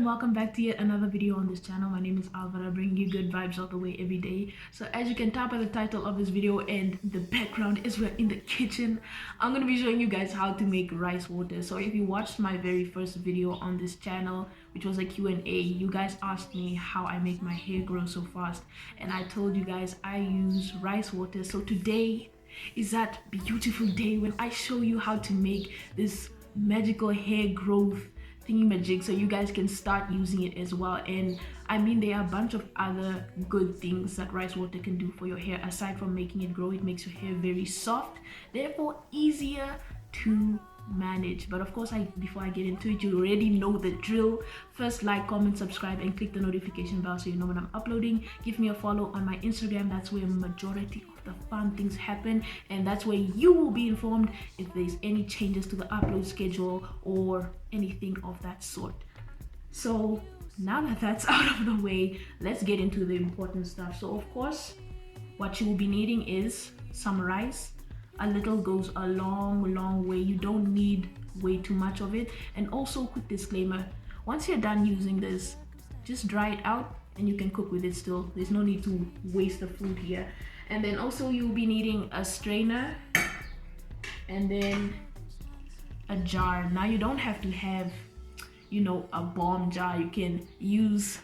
welcome back to yet another video on this channel. My name is Alvara, bringing you good vibes all the way every day. So as you can tell by the title of this video and the background is we're in the kitchen, I'm going to be showing you guys how to make rice water. So if you watched my very first video on this channel, which was a Q&A, you guys asked me how I make my hair grow so fast, and I told you guys I use rice water. So today is that beautiful day when I show you how to make this magical hair growth thingy-majig, so you guys can start using it as well. And I mean, there are a bunch of other good things that rice water can do for your hair. Aside from making it grow, it makes your hair very soft, therefore easier to manage. But of course, before I get into it, you already know the drill. First, like, comment, subscribe, and click the notification bell so you know when I'm uploading. Give me a follow on my Instagram. That's where majority of the fun things happen, and that's where you will be informed if there's any changes to the upload schedule or anything of that sort. So now that that's out of the way, let's get into the important stuff. So of course, what you will be needing is some rice. A little goes a long way. You don't need way too much of it. And also, quick disclaimer, once you're done using this, just dry it out and you can cook with it still. There's no need to waste the food here. And then also you'll be needing a strainer and then a jar. Now you don't have to have, you know, a bomb jar. You can use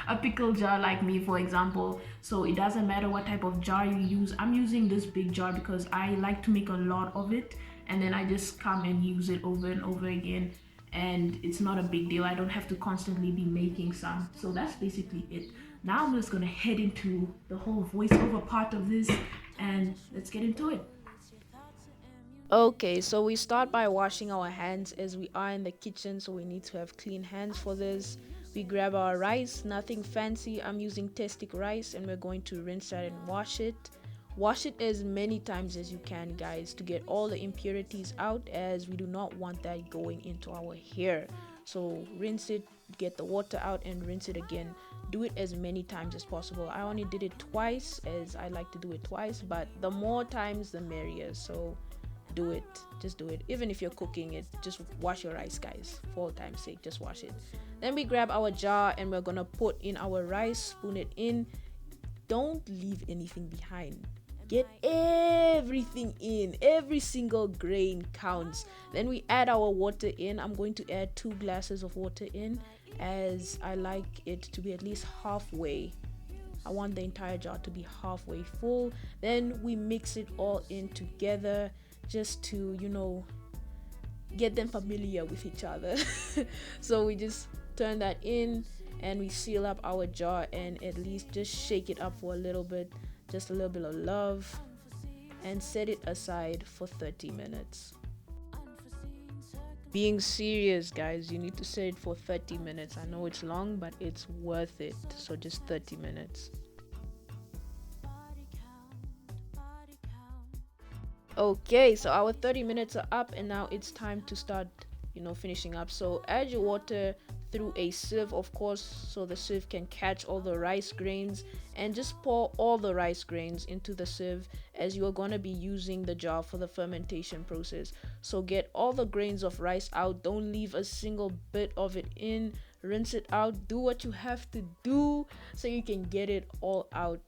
a pickle jar like me, for example. So it doesn't matter what type of jar you use. I'm using this big jar because I like to make a lot of it, and then I just come and use it over and over again, and it's not a big deal. I don't have to constantly be making some. So that's basically it. Now I'm just gonna head into the whole voiceover part of this, and let's get into it. Okay, so we start by washing our hands as we are in the kitchen, so we need to have clean hands for this. We grab our rice, nothing fancy. I'm using Testic rice, and we're going to rinse it and wash it. Wash it as many times as you can, guys, to get all the impurities out, as we do not want that going into our hair. So rinse it, get the water out, and rinse it again. Do it as many times as possible. I only did it twice, as I like to do it twice, but the more times the merrier. So do it, just do it. Even if you're cooking it, just wash your rice, guys, for all time's sake. Just wash it. Then we grab our jar and we're gonna put in our rice, spoon it in. Don't leave anything behind. Get everything in. Every single grain counts. Then we add our water in. I'm going to add 2 glasses of water in, as I like it to be at least halfway. I want the entire jar to be halfway full. Then we mix it all in together, just to, you know, get them familiar with each other. So we just turn that in and we seal up our jar, and at least just shake it up for a little bit, just a little bit of love, and set it aside for 30 minutes. Being serious, guys, you need to set it for 30 minutes. I know it's long, but it's worth it. So just 30 minutes. Okay, so our 30 minutes are up, and now it's time to start, you know, finishing up. So add your water through a sieve, of course, so the sieve can catch all the rice grains, and just pour all the rice grains into the sieve, as you are going to be using the jar for the fermentation process. So get all the grains of rice out. Don't leave a single bit of it in. Rinse it out. Do what you have to do so you can get it all out.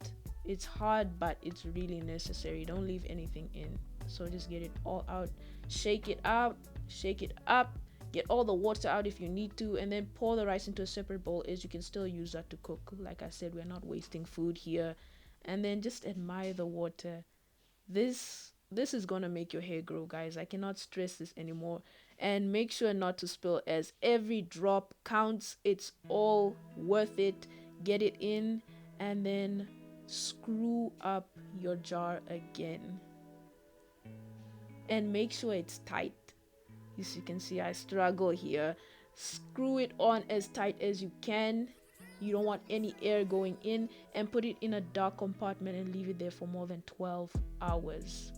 It's hard, but it's really necessary. Don't leave anything in. So just get it all out. Shake it out, shake it up, get all the water out if you need to, and then pour the rice into a separate bowl, as you can still use that to cook. Like I said, we're not wasting food here. And then just admire the water. This is gonna make your hair grow, guys. I cannot stress this anymore. And make sure not to spill, as every drop counts. It's all worth it. Get it in, and then screw up your jar again, and make sure it's tight. As you can see, I struggle here. Screw it on as tight as you can. You don't want any air going in, and put it in a dark compartment and leave it there for more than 12 hours.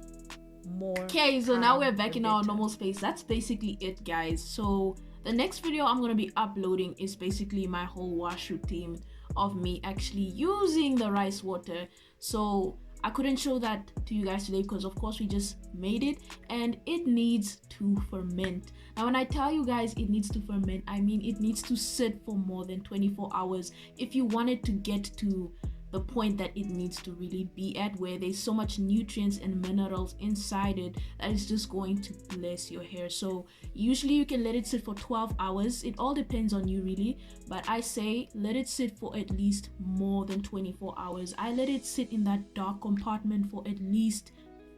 Okay, so now we're back in our normal space. That's basically it, guys. So the next video I'm gonna be uploading is basically my whole wash routine of me actually using the rice water. So I couldn't show that to you guys today because of course we just made it, and it needs to ferment. Now when I tell you guys it needs to ferment, I mean it needs to sit for more than 24 hours if you want it to get to the point that it needs to really be at, where there's so much nutrients and minerals inside it that is just going to bless your hair. So usually you can let it sit for 12 hours. It all depends on you really, but I say let it sit for at least more than 24 hours. I let it sit in that dark compartment for at least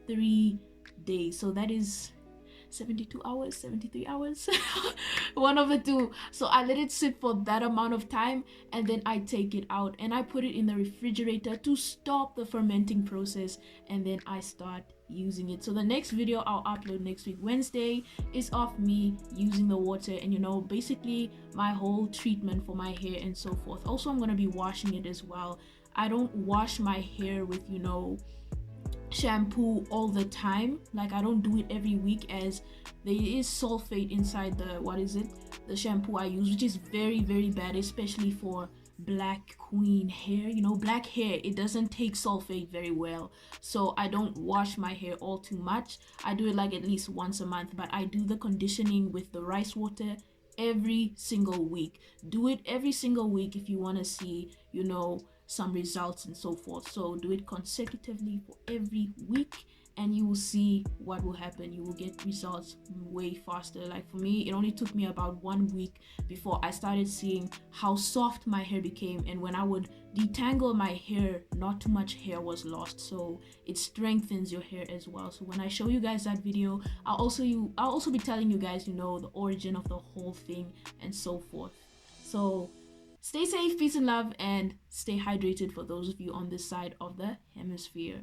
3 days, so that is 72 hours, 73 hours, one of the two. So I let it sit for that amount of time, and then I take it out and I put it in the refrigerator to stop the fermenting process, and then I start using it. So the next video I'll upload next week Wednesday is of me using the water and, you know, basically my whole treatment for my hair and so forth. Also, I'm going to be washing it as well. I don't wash my hair with, you know, shampoo all the time. Like I don't do it every week, as there is sulfate inside the shampoo I use, which is very, very bad, especially for black queen hair. You know, black hair, it doesn't take sulfate very well, so I don't wash my hair all too much. I do it like at least once a month, but I do the conditioning with the rice water every single week. Do it every single week if you want to see, you know, some results and so forth. So do it consecutively for every week and you will see what will happen. You will get results way faster. Like for me, it only took me about 1 week before I started seeing how soft my hair became, and when I would detangle my hair, not too much hair was lost. So it strengthens your hair as well. So when I show you guys that video, I'll also be telling you guys, you know, the origin of the whole thing and so forth. So stay safe, peace and love, and stay hydrated for those of you on this side of the hemisphere.